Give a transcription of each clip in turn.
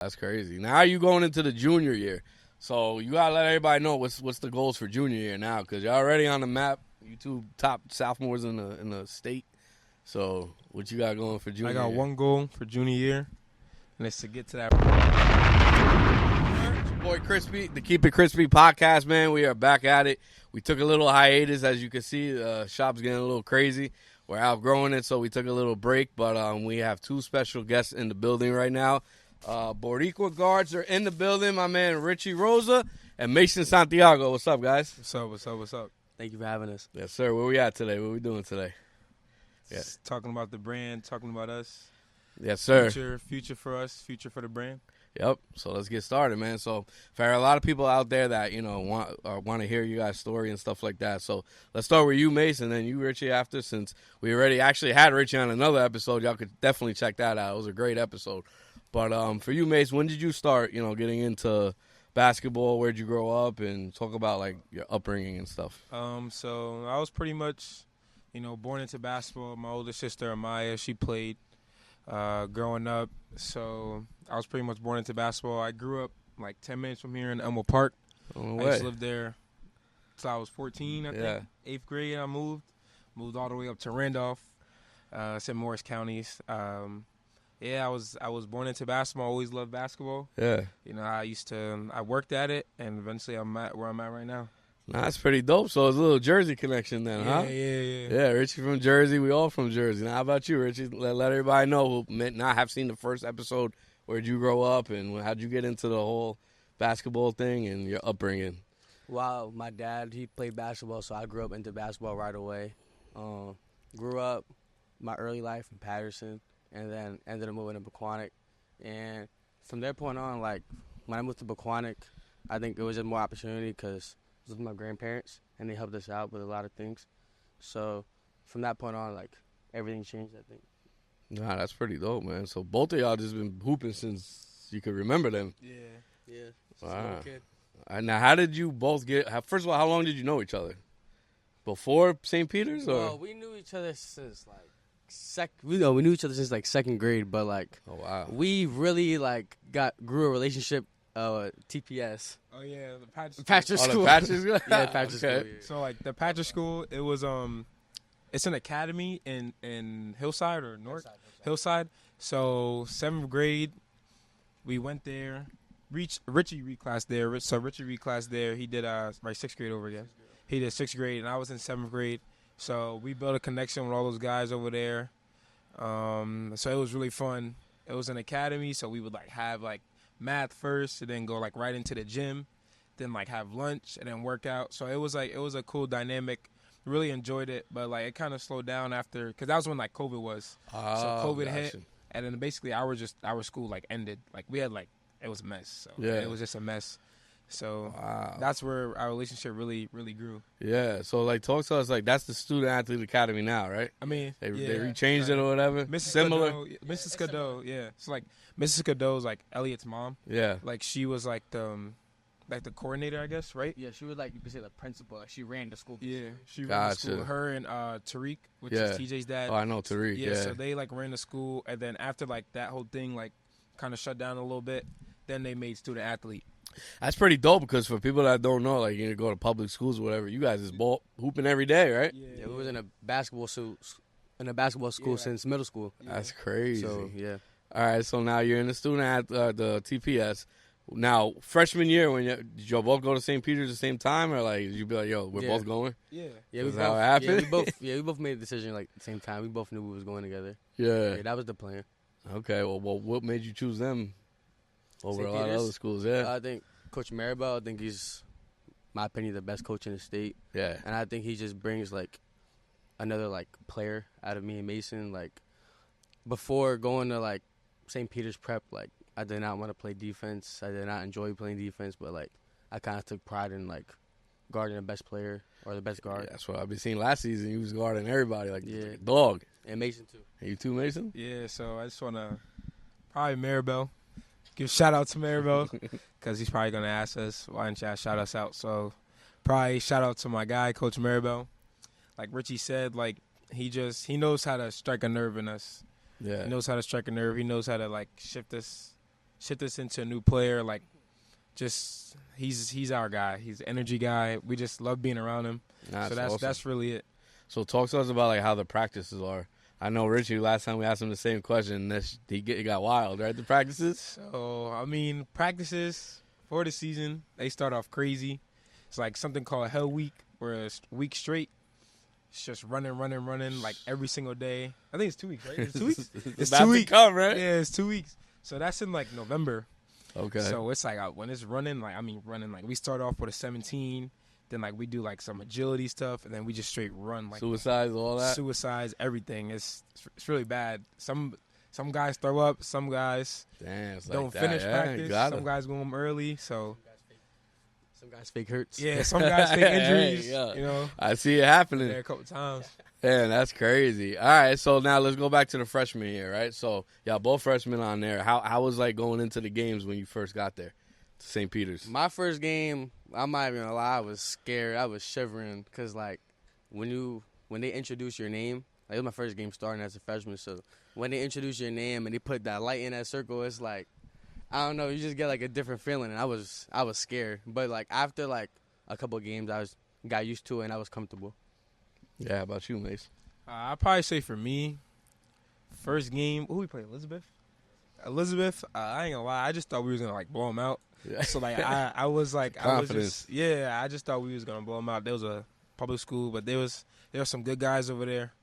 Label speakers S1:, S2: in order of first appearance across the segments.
S1: That's crazy. Now you going into the junior year. So you got to let everybody know what's the goals for junior year now, because you're already on the map. You two top sophomores in the state. So what you got going for junior year?
S2: I got one goal for junior year, and it's to get to that.
S1: It's your boy Crispy, the Keep It Crispy podcast, man. We are back at it. We took a little hiatus, as you can see. Shop's getting a little crazy. We're outgrowing it, so we took a little break. But we have two special guests in the building right now. Boricua Guards are in the building. My man Richie Rosa and Mason Santiago. What's up, guys?
S2: What's up?
S3: Thank you for having us.
S1: Yes, sir. Where we at today? What we doing today?
S2: Yeah. Talking about the brand, talking about us.
S1: Yes, sir.
S2: Future for us, future for the brand.
S1: Yep. So let's get started, man. So for a lot of people out there that want to hear you guys' story and stuff like that. So let's start with you, Mace, and then you, Richie, after. Since we already actually had Richie on another episode, y'all could definitely check that out. It was a great episode. But for you, Mace, when did you start, getting into basketball? Where'd you grow up? And talk about, like, your upbringing and stuff.
S2: So I was pretty much, born into basketball. My older sister, Amaya, she played growing up. So I was pretty much born into basketball. I grew up, like, 10 minutes from here in Elmwood Park. I used to live there until I was 14, I think.
S1: Yeah.
S2: 8th grade, I moved all the way up to Randolph, St. Morris counties. Yeah, I was born into basketball. Always loved basketball.
S1: Yeah.
S2: I worked at it, and eventually I'm at where I'm at right now.
S1: Nah, that's pretty dope. So it's a little Jersey connection then, huh?
S2: Yeah.
S1: Yeah, Richie from Jersey. We all from Jersey. Now, how about you, Richie? Let everybody know who may not have seen the first episode. Where'd you grow up, and how'd you get into the whole basketball thing and your upbringing?
S3: Well, my dad, he played basketball, so I grew up into basketball right away. Grew up my early life in Patterson, and then ended up moving to Pequannock. And from that point on, like, when I moved to Pequannock, I think it was just more opportunity because I was with my grandparents, and they helped us out with a lot of things. So from that point on, like, everything changed, I think.
S1: Nah, that's pretty dope, man. So both of y'all just been hooping since you could remember them.
S3: Yeah.
S1: Wow. Now, how did you both first of all, how long did you know each other? Before St. Peter's? Or?
S3: Well, we knew each other since, like, we knew each other since, like, second grade, but, like,
S1: oh, wow.
S3: We really, like, grew a relationship TPS.
S2: Oh yeah, the
S3: Patrick
S1: School.
S3: School.
S1: The Patrick School?
S3: Yeah, Patrick School. Yeah.
S2: So like the Patrick School, it was it's an academy in Hillside or North Hillside. So 7th grade, we went there. Richie reclassed there. So Richie reclassed there. He did my 6th grade over again. He did 6th grade, and I was in 7th grade. So we built a connection with all those guys over there. So it was really fun. It was an academy, so we would like have like math first, and then go like right into the gym, then like have lunch and then work out. So it was a cool dynamic. Really enjoyed it, but like it kind of slowed down after, because that was when like COVID was. So COVID hit, and then basically our school like ended. Like we had like, it was a mess. So
S1: yeah,
S2: it was just a mess. So that's where our relationship really grew.
S1: Yeah. So like, talk to us, like, that's the Student Athlete Academy now, right?
S2: I mean,
S1: they rechanged it or whatever.
S2: Mrs. Cadeau, yeah. It's like Mrs. Cadeau's like Elliot's mom.
S1: Yeah.
S2: Like she was like the coordinator, I guess, right?
S3: Yeah, she was like, you could say, the principal. Like, she ran the school.
S2: Yeah, she ran the school. Her and Tariq, which is TJ's dad.
S1: Oh, I know Tariq. Yeah.
S2: So they like ran the school, and then after like that whole thing like kind of shut down a little bit, then they made Student Athlete.
S1: That's pretty dope, because for people that don't know, like, go to public schools or whatever, you guys is hooping every day, right?
S3: Yeah, we was in a basketball school since middle school.
S1: Yeah. That's crazy.
S3: So, yeah.
S1: All right, so now you're in the the TPS. Now, freshman year, did y'all both go to St. Peter's at the same time, or like, did you be like, yo, we're both going?
S2: Yeah.
S1: That's how it happened?
S3: We both made a decision like at the same time. We both knew we was going together.
S1: Yeah.
S3: That was the plan.
S1: Okay, well, what made you choose them over a lot of other schools? Yeah.
S3: I think Coach Maribel, I think he's, my opinion, the best coach in the state.
S1: Yeah.
S3: And I think he just brings, like, another, like, player out of me and Mason. Like, before going to, like, St. Peter's Prep, like, I did not want to play defense. I did not enjoy playing defense, but, like, I kind of took pride in, like, guarding the best player or the best guard.
S1: Yeah, that's what I've been seeing last season. You was guarding everybody, like,
S3: yeah.
S1: a dog.
S3: And Mason, too.
S1: And you too, Mason?
S2: Yeah, so I just want to probably Maribel. Give a shout out to Maribel, because he's probably going to ask us, why didn't y'all shout us out? So probably shout out to my guy, Coach Maribel. Like Richie said, like he knows how to strike a nerve in us.
S1: Yeah.
S2: He knows how to strike a nerve. He knows how to like shift us shift us into a new player. Like, just he's our guy. He's an energy guy. We just love being around him. So that's really it.
S1: So talk to us about like how the practices are. I know Richie, last time we asked him the same question, he got wild, right? The practices?
S2: So, I mean, practices for the season, they start off crazy. It's like something called Hell Week, where it's a week straight. It's just running, like every single day. I think it's 2 weeks, right? It's 2 weeks?
S1: It's 2 weeks. Come, right?
S2: Yeah, it's 2 weeks. So that's in like November.
S1: Okay.
S2: So it's like when it's running, like we start off with a 17. Then, like, we do, like, some agility stuff, and then we just straight run. Like
S1: suicides, all that?
S2: Suicides, everything. It's really bad. Some guys throw up. Some guys don't finish practice. Some guys go home early, so.
S3: Some guys fake hurts.
S2: Yeah, some guys fake injuries,
S1: yeah.
S2: You know.
S1: I see it happening.
S2: Yeah, a couple times.
S1: Yeah, that's crazy. All right, so now let's go back to the freshman year, right? So, y'all both freshmen on there. How was, like, going into the games when you first got there to St. Peter's?
S3: My first game, I'm not even gonna lie, I was scared. I was shivering because, like, when they introduce your name, like, it was my first game starting as a freshman, so when they introduce your name and they put that light in that circle, it's like, I don't know, you just get, like, a different feeling, and I was scared. But, like, after, like, a couple of games, got used to it, and I was comfortable.
S1: Yeah, how about you, Mace?
S2: I'd probably say for me, first game, who we played, Elizabeth, I ain't gonna lie, I just thought we was gonna, like, blow them out. Yeah. So, like, I just thought we was going to blow them out. There was a public school, but there was some good guys over there.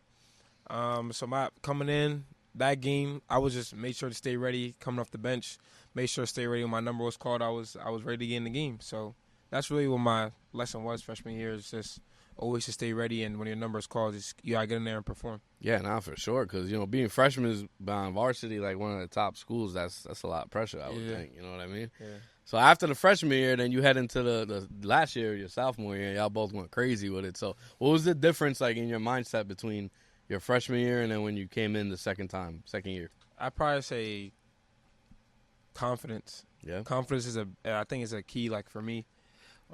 S2: So, coming in, that game, I was just made sure to stay ready, coming off the bench, made sure to stay ready when my number was called. I was ready to get in the game. So, that's really what my lesson was freshman year, is just always to stay ready, and when your number is called, you got to get in there and perform.
S1: Yeah, nah, for sure, because, you know, being freshman is on varsity, like one of the top schools, that's a lot of pressure, I would think, you know what I mean?
S2: Yeah.
S1: So after the freshman year, then you head into the last year, your sophomore year, y'all both went crazy with it. So what was the difference, like, in your mindset between your freshman year and then when you came in the second year?
S2: I'd probably say confidence.
S1: Yeah.
S2: Confidence I think is a key, like, for me.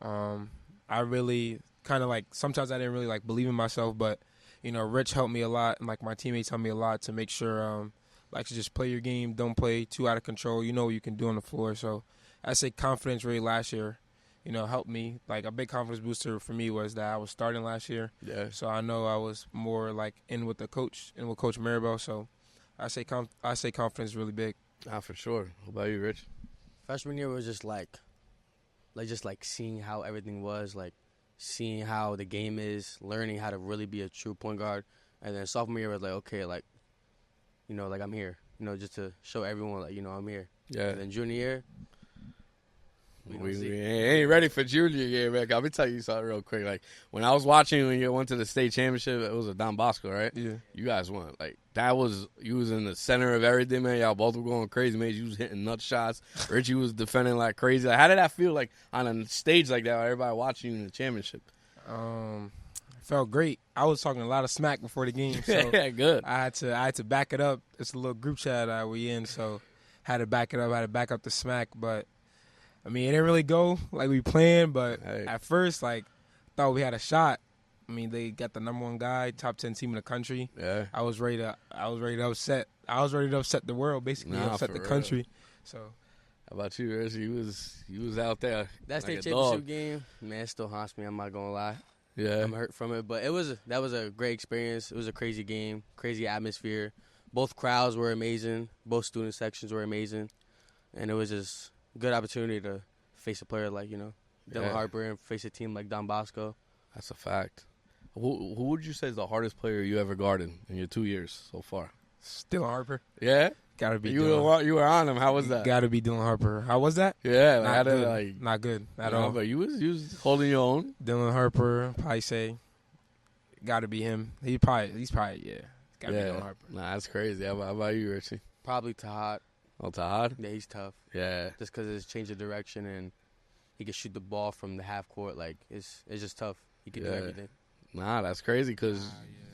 S2: I really kind of, like, sometimes I didn't really, like, believe in myself, but, you know, Rich helped me a lot, and, like, my teammates helped me a lot to make sure, like, to just play your game, don't play too out of control. You know what you can do on the floor. So I say confidence really last year, you know, helped me. Like, a big confidence booster for me was that I was starting last year.
S1: Yeah.
S2: So I know I was more, like, in with Coach Maribel. So I say confidence is really big.
S1: Ah, for sure. What about you, Rich?
S3: Freshman year was just like seeing how everything was, like, seeing how the game is, learning how to really be a true point guard. And then sophomore year was like, okay, like, you know, like, I'm here, you know, just to show everyone, like, you know, I'm here.
S1: Yeah.
S3: And then junior year,
S1: we ain't ready for junior year, man. Let me tell you something real quick. Like, when I was watching when you went to the state championship, it was a Don Bosco, right?
S2: Yeah.
S1: You guys won. Like, you was in the center of everything, man. Y'all both were going crazy, man. You was hitting nut shots. Richie was defending like crazy. Like, how did that feel, like, on a stage like that, everybody watching you in the championship?
S2: Felt great. I was talking a lot of smack before the game, so
S1: yeah, good.
S2: I had to back it up. It's a little group chat we in, so had to back it up. I had to back up the smack, but I mean, it didn't really go like we planned. But at first, like, thought we had a shot. I mean, they got the number 1 guy, top 10 team in the country.
S1: Yeah,
S2: I was ready to upset. I was ready to upset the world, basically upset the country. So,
S1: how about you, Rich? You was out there.
S3: That
S1: like
S3: state championship game, man, it still haunts me. I'm not gonna lie.
S1: Yeah,
S3: I'm hurt from it, but that was a great experience. It was a crazy game, crazy atmosphere. Both crowds were amazing. Both student sections were amazing, and it was just a good opportunity to face a player like, you know, Dylan Harper and face a team like Don Bosco.
S1: That's a fact. Who would you say is the hardest player you ever guarded in your 2 years so far?
S2: Still Harper.
S1: Yeah?
S2: Gotta be
S1: you were on him. How was that?
S2: Gotta be Dylan Harper. How was that?
S1: Yeah.
S2: Not good at all.
S1: But you was holding your own.
S2: Dylan Harper, probably say, gotta be him. He's probably, gotta be Dylan Harper.
S1: Nah, that's crazy. How about you, Richie?
S3: Probably Tahad.
S1: Oh, Tahad?
S3: Yeah, he's tough.
S1: Yeah.
S3: Just because it's change of direction and he can shoot the ball from the half court. Like, it's just tough. He can do everything.
S1: Nah, that's crazy because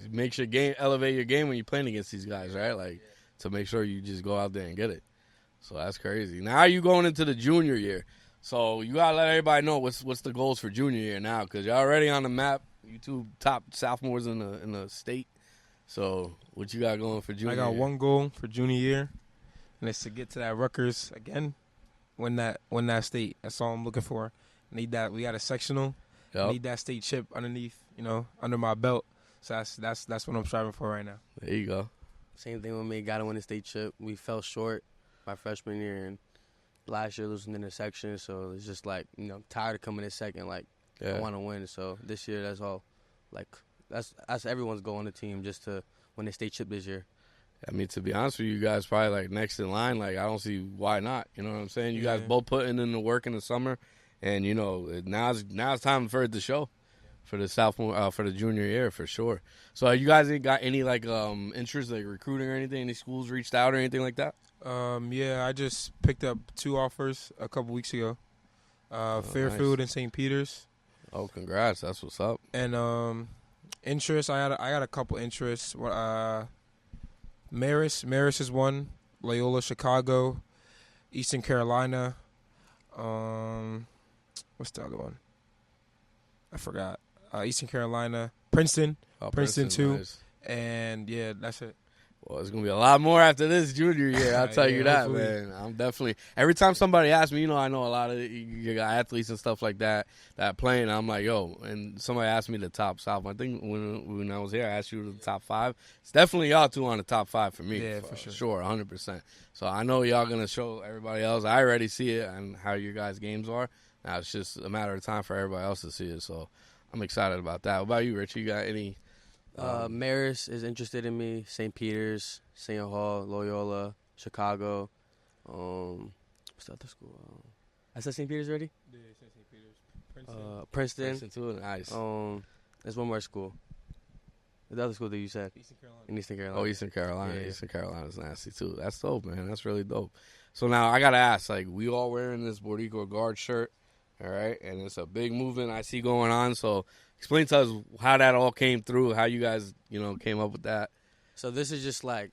S1: it makes your game, elevate your game when you're playing against these guys, right? Like, to make sure you just go out there and get it. So that's crazy. Now you going into the junior year. So you got to let everybody know what's the goals for junior year now, because you're already on the map. You two top sophomores in the state. So what you got going for junior year?
S2: I got one goal for junior year. and it's to get to that Rutgers again. Win that state. That's all I'm looking for. Need that. We got a sectional.
S1: Yep.
S2: Need that state chip underneath. Under my belt. So that's what I'm striving for right now.
S1: There you go.
S3: Same thing with me. Got to win the state chip. We fell short my freshman year, and last year losing in the section. So it's just like, tired of coming in second. Like, I want to win. So this year, that's all. Like, that's everyone's goal on the team, just to win the state chip this year.
S1: I mean, to be honest with you, guys probably like next in line. Like, I don't see why not. You know what I'm saying? You guys both putting in the work in the summer, and now it's time for it to show for the sophomore for the junior year for sure. So, you guys ain't got any like interest like recruiting or anything? Any schools reached out or anything like that?
S2: Yeah, I just picked up 2 offers a couple weeks ago. Fairfield
S1: nice.
S2: and St. Peter's.
S1: Oh, congrats! That's what's up.
S2: And interest, I got a couple interests. Marist is one. Loyola Chicago, Eastern Carolina. What's the other one? I forgot. Eastern Carolina, Princeton.
S1: Oh,
S2: Princeton too.
S1: Nice.
S2: And yeah, that's it.
S1: Well, it's going to be a lot more after this junior year. I'll tell you that,
S2: hopefully.
S1: man. I'm definitely – every time somebody asks me, I know a lot of you got athletes and stuff like that playing. I'm like, yo, and somebody asked me the top South. I think when I was here, I asked you the top 5. It's definitely y'all 2 on the top 5 for me.
S2: Yeah, for sure.
S1: Sure, 100%. So I know y'all going to show everybody else. I already see it and how your guys' games are. Now it's just a matter of time for everybody else to see it. So I'm excited about that. What about you, Richie? You got any –
S3: Marist is interested in me. St. Peter's, St. Hall, Loyola, Chicago. What's the other school? I said St. Peter's already?
S2: Yeah, St. Peter's.
S3: Princeton.
S1: Princeton too? Nice.
S3: There's one more school. The other school that you said.
S2: Eastern Carolina.
S3: In Eastern Carolina.
S1: Oh, Eastern Carolina.
S3: Yeah.
S1: Eastern Carolina's nasty too. That's dope, man. That's really dope. So now I gotta ask, like, we all wearing this Boricua Guards shirt, all right? And it's a big movement I see going on. So explain to us how that all came through, how you guys, came up with that.
S3: So this is just like,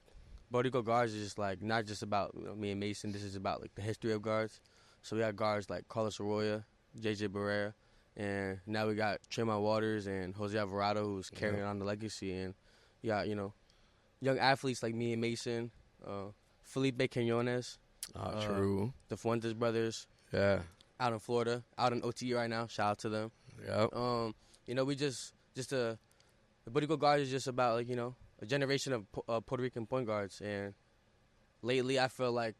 S3: Boricua Guards is just like, not just about me and Mason. This is about like the history of guards. So we got guards like Carlos Arroyo, JJ Barrera, and now we got Tremont Waters and Jose Alvarado, who's carrying on the legacy. And you got, young athletes like me and Mason, Felipe Quinones,
S1: True.
S3: the Fuentes brothers,
S1: Yeah.
S3: out in Florida, out in OT right now. Shout out to them.
S1: Yep.
S3: We the Boricua Guards is just about like, a generation of Puerto Rican point guards. And lately I feel like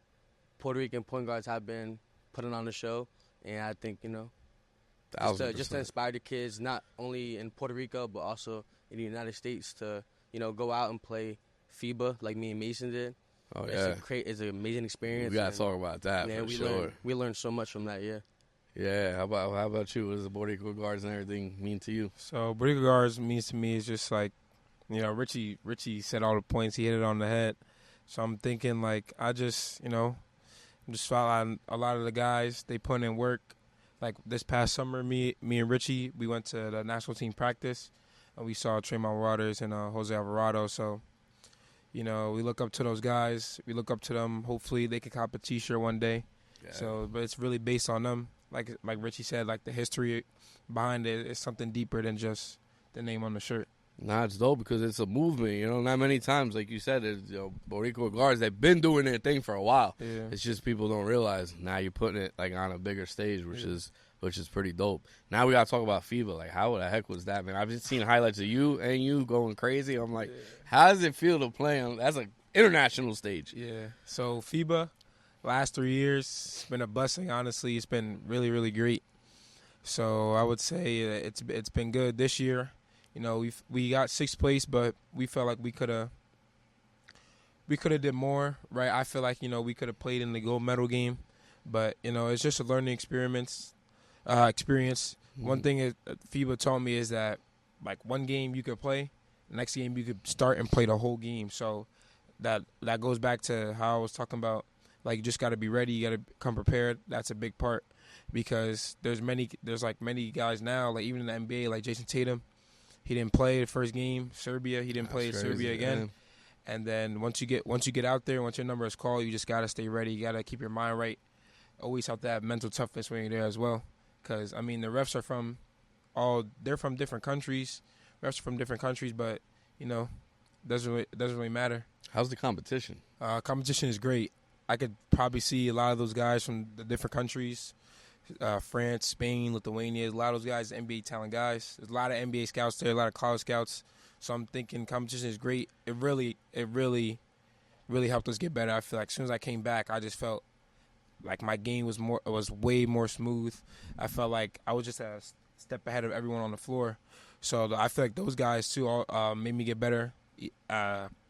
S3: Puerto Rican point guards have been putting on the show. And I think, just to inspire the kids, not only in Puerto Rico, but also in the United States to, go out and play FIBA like me and Mason did.
S1: Oh, yeah.
S3: It's an amazing experience.
S1: We got to talk about that for sure.
S3: We learned so much from that, yeah.
S1: Yeah. How about you? What does the Boricua Guards and everything mean to you?
S2: So Boricua Guards means to me is just like, Richie said all the points. He hit it on the head. So I'm thinking like I'm just following a lot of the guys. They put in work. Like this past summer, me and Richie, we went to the national team practice, and we saw Tremont Waters and Jose Alvarado. So, we look up to those guys. We look up to them. Hopefully, they can cop a T-shirt one day.
S1: Yeah.
S2: So, but it's really based on them. Like Richie said, like the history behind it is something deeper than just the name on the shirt.
S1: Nah, it's dope because it's a movement. Not many times, like you said, Boricua Guards, they've been doing their thing for a while.
S2: Yeah.
S1: It's just people don't realize. Now you're putting it like on a bigger stage, which is pretty dope. Now we gotta talk about FIBA. Like, how the heck was that, man? I've just seen highlights of you going crazy. I'm like, how does it feel to play on? That's an international stage.
S2: Yeah. So FIBA, last 3 years, it's been a blessing. Honestly, it's been really, really great. So I would say it's been good this year. We got 6th place, but we felt like we could have did more, right? I feel like we could have played in the gold medal game, but it's just a learning experience. Mm-hmm. One thing FIBA taught me is that like one game you could play, the next game you could start and play the whole game. So that goes back to how I was talking about. Like, you just got to be ready. You got to come prepared. That's a big part because there's many guys now, like even in the NBA, like Jason Tatum. He didn't play the first game. Serbia, he didn't play Serbia again. Man. And then once you get out there, once your number is called, you just gotta stay ready. You gotta keep your mind right. Always have to have mental toughness when you're there as well. Because the refs are from different countries. Refs are from different countries, but it doesn't really matter.
S1: How's the competition?
S2: Competition is great. I could probably see a lot of those guys from the different countries, France, Spain, Lithuania. A lot of those guys, NBA talent guys. There's a lot of NBA scouts there, a lot of college scouts. So I'm thinking competition is great. It really helped us get better. I feel like as soon as I came back, I just felt like my game was way more smooth. I felt like I was just a step ahead of everyone on the floor. So I feel like those guys too all, made me get better.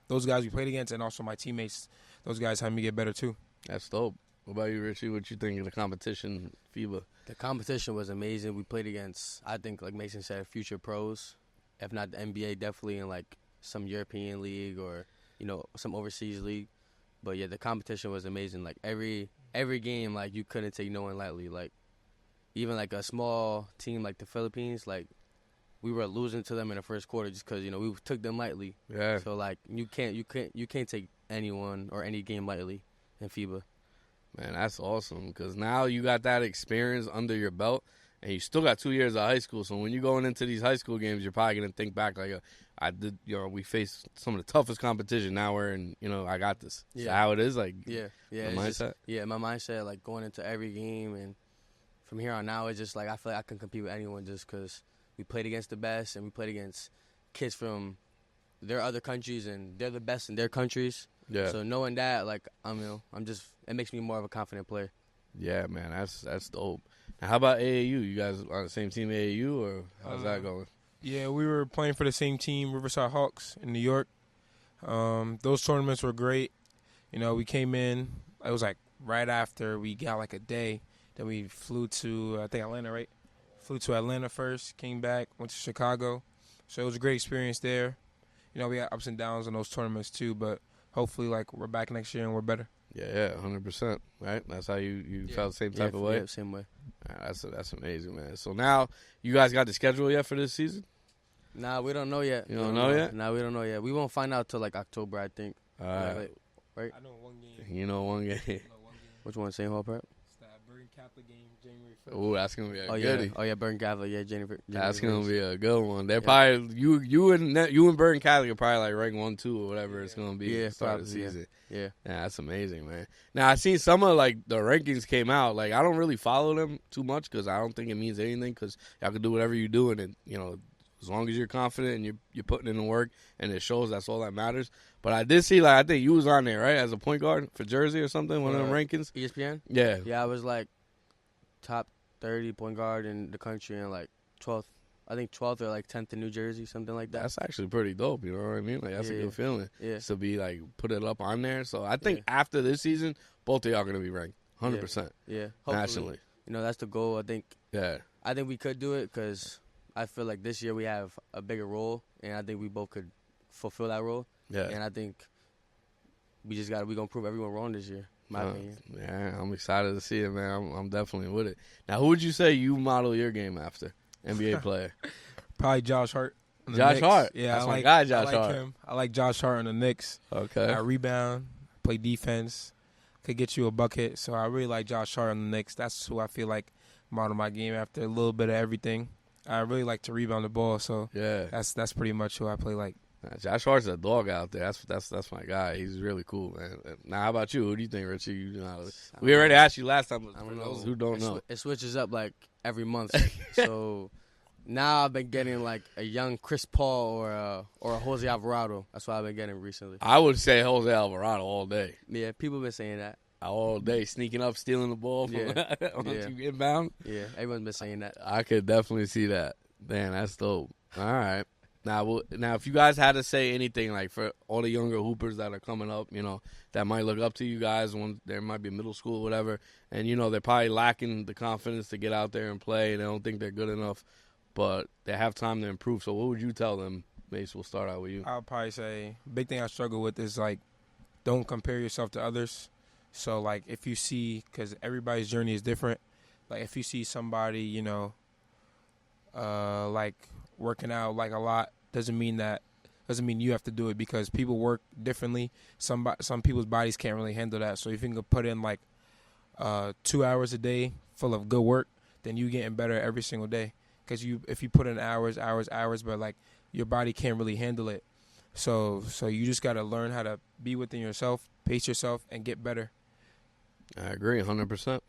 S2: Those guys we played against and also my teammates, those guys helped me get better too.
S1: That's dope. What about you, Richie? What you think of the competition, FIBA?
S3: The competition was amazing. We played against, I think, like Mason said, future pros. If not the NBA, definitely in like some European league or, some overseas league. But yeah, the competition was amazing. Like every game, like you couldn't take no one lightly. Like even like a small team like the Philippines, like we were losing to them in the first quarter just because we took them lightly.
S1: Yeah.
S3: So like you can't take anyone or any game lightly in FIBA.
S1: Man, that's awesome because now you got that experience under your belt. And you still got 2 years of high school, so when you're going into these high school games, you're probably gonna think back like, we faced some of the toughest competition. Now we're in, I got this. Yeah. Is that how it is? Like,
S3: yeah,
S1: mindset.
S3: My mindset, like going into every game, and from here on out, it's just like I feel like I can compete with anyone just because we played against the best and we played against kids from their other countries, and they're the best in their countries.
S1: Yeah.
S3: So knowing that, like, it makes me more of a confident player.
S1: Yeah, man, that's dope. Now, how about AAU? You guys on the same team AAU, or how's that going?
S2: Yeah, we were playing for the same team, Riverside Hawks in New York. Those tournaments were great. We came in. It was like right after we got like a day. Then we flew to I think Atlanta, right? Flew to Atlanta first. Came back. Went to Chicago. So it was a great experience there. We had ups and downs in those tournaments too, but hopefully like we're back next year and we're better.
S1: Yeah, 100%. Right? That's how you felt the same type of way?
S3: Yeah, same way.
S1: That's amazing, man. So now, you guys got the schedule yet for this season?
S3: Nah, we don't know yet.
S1: You don't know yet?
S3: Nah, we don't know yet. We won't find out till like October, I think.
S1: All right.
S2: I know one game.
S1: You know one game.
S3: Which one? St. Hall Prep?
S2: It's that Bergen Catholic game, January 1st.
S1: Oh, that's gonna be a goodie.
S3: Yeah. Bergen Catholic. Yeah, January.
S1: That's gonna be a good one. They're probably you and Bergen Catholic are probably like rank 1, 2 or whatever it's gonna be.
S3: Yeah,
S1: at the start of the season.
S3: Yeah,
S1: that's amazing, man. Now I seen some of like the rankings came out. Like I don't really follow them too much because I don't think it means anything because y'all can do whatever you do and as long as you're confident and you're putting in the work and it shows, that's all that matters. But I did see I think you was on there right as a point guard for Jersey or something, one of them rankings.
S3: ESPN.
S1: Yeah.
S3: Yeah, I was like top 30 point guard in the country and like 12th. I think 12th or like 10th in New Jersey, something like that.
S1: That's actually pretty dope, you know what I mean? Like, that's a good feeling.
S3: Yeah.
S1: To be, like, put it up on there. So, I think after this season, both of y'all are going to be ranked 100%.
S3: Yeah.
S1: Nationally.
S3: That's the goal, I think.
S1: Yeah.
S3: I think we could do it because I feel like this year we have a bigger role, and I think we both could fulfill that role.
S1: Yeah.
S3: And I think we're going to prove everyone wrong this year, in my opinion.
S1: Yeah, I'm excited to see it, man. I'm definitely with it. Now, who would you say you model your game after? NBA player.
S2: Probably Josh Hart.
S1: Josh Hart?
S2: Yeah,
S1: that's my guy, Josh Hart.
S2: Him. I like Josh Hart on the Knicks.
S1: Okay.
S2: I rebound, play defense, could get you a bucket. So I really like Josh Hart on the Knicks. That's who I feel like model my game after, a little bit of everything. I really like to rebound the ball, so that's pretty much who I play like.
S1: Josh Hart's a dog out there. That's my guy. He's really cool, man. Now, how about you? Who do you think, Richie? We already asked you last time. For those who don't know,
S3: it switches up like every month. So now I've been getting like a young Chris Paul or a Jose Alvarado. That's what I've been getting recently.
S1: I would say Jose Alvarado all day.
S3: Yeah, people been saying that.
S1: All day, sneaking up, stealing the ball from you inbound.
S3: Yeah, everyone's been saying that.
S1: I could definitely see that. Man, that's dope. All right. Now, if you guys had to say anything, like for all the younger hoopers that are coming up, that might look up to you guys when there might be middle school or whatever, and, they're probably lacking the confidence to get out there and play. They don't think they're good enough, but they have time to improve. So what would you tell them? Mace, we'll start out with you.
S2: I'll probably say big thing I struggle with is, like, don't compare yourself to others. So, like, if you see, because everybody's journey is different, like, if you see somebody, like, working out, like, a lot, doesn't mean you have to do it because people work differently. Some people's bodies can't really handle that. So if you can put in, like, 2 hours a day full of good work, then you getting better every single day. Because if you put in hours, but, like, your body can't really handle it. So you just got to learn how to be within yourself, pace yourself, and get better.
S1: I agree 100%.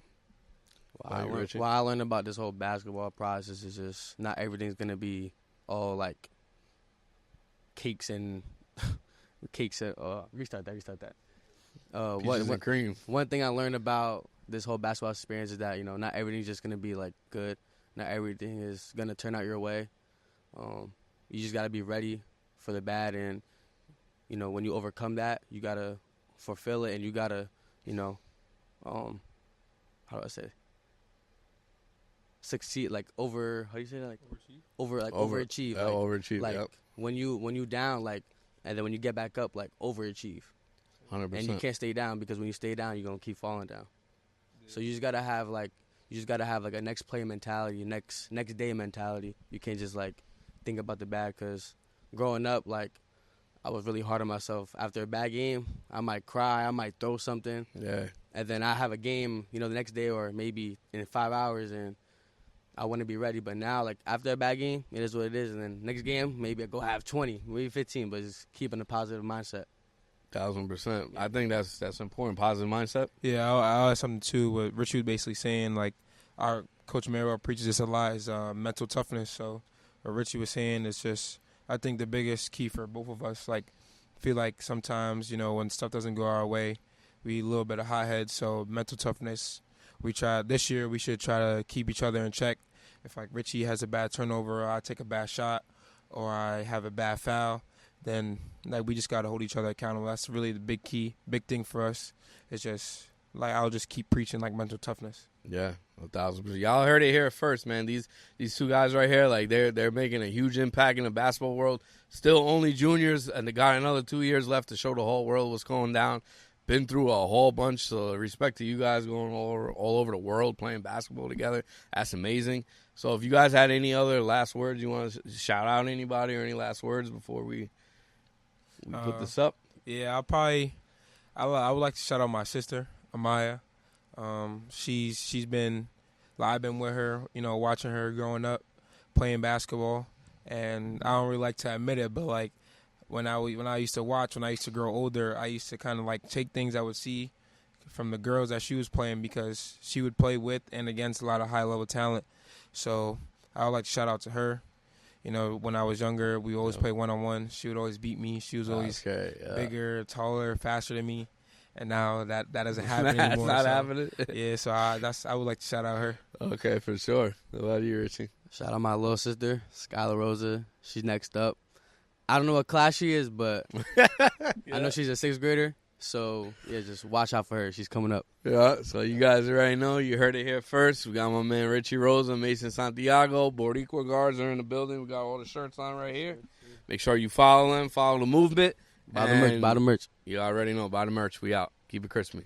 S3: What I learned about this whole basketball process is just not everything's going to be all like cakes and restart that.
S1: Peaches and cream.
S3: One thing I learned about this whole basketball experience is that, not everything's just going to be like good. Not everything is going to turn out your way. You just got to be ready for the bad, and when you overcome that, you got to fulfill it, and you got to how do I say, succeed, like how do you say that, like overachieve.
S1: Overachieve,
S3: like
S1: yep.
S3: when you down, like, and then when you get back up, like overachieve.
S1: 100%.
S3: And you can't stay down, because when you stay down, you're gonna keep falling down. Yeah. So you just gotta have like a next play mentality, next day mentality. You can't just like think about the bad, because growing up, like, I was really hard on myself. After a bad game, I might cry, I might throw something.
S1: Yeah.
S3: And then I have a game, the next day or maybe in 5 hours, and I want to be ready. But now, like, after a bad game, it is what it is. And then next game, maybe I go have 20, maybe 15, but just keeping a positive mindset.
S1: 1,000%. I think that's important. Positive mindset.
S2: Yeah, I'll add something too. What Richie was basically saying, like, our Coach Marrow preaches this a lot, is mental toughness. So what Richie was saying is just, I think the biggest key for both of us, like, feel like sometimes, when stuff doesn't go our way, we a little bit of hothead. So mental toughness. This year we should try to keep each other in check. If, like, Richie has a bad turnover, or I take a bad shot, or I have a bad foul, then, like, we just got to hold each other accountable. That's really the big thing for us. It's just, like, I'll just keep preaching, like, mental toughness.
S1: Yeah, 1,000%. Y'all heard it here first, man. These two guys right here, like, they're making a huge impact in the basketball world. Still only juniors, and they got another 2 years left to show the whole world what's going down. Been through a whole bunch, so respect to you guys going all over the world playing basketball together. That's amazing. So if you guys had any other last words, you want to shout out anybody or any last words before we put this up?
S2: Yeah, I would like to shout out my sister, Amaya. She's been, like, I've been with her, watching her growing up, playing basketball, and I don't really like to admit it, but, like, when I used to grow older, I used to kind of, like, take things I would see from the girls that she was playing, because she would play with and against a lot of high-level talent. So I would like to shout out to her. When I was younger, we always played one-on-one. She would always beat me. She was always bigger, taller, faster than me. And now that doesn't happen anymore.
S1: That's not happening.
S2: Yeah, so I would like to shout out her.
S1: Okay, for sure. What about you, Richie?
S3: Shout out my little sister, Skylar Rosa. She's next up. I don't know what class she is, but I know she's a 6th grader. So, yeah, just watch out for her. She's coming up.
S1: Yeah, so you guys already know. You heard it here first. We got my man Richie Rosa, Mason Santiago, Boricua Guards are in the building. We got all the shirts on right here. Make sure you follow them. Follow the movement.
S3: Buy the merch.
S1: You already know. Buy the merch. We out. Keep it crispy.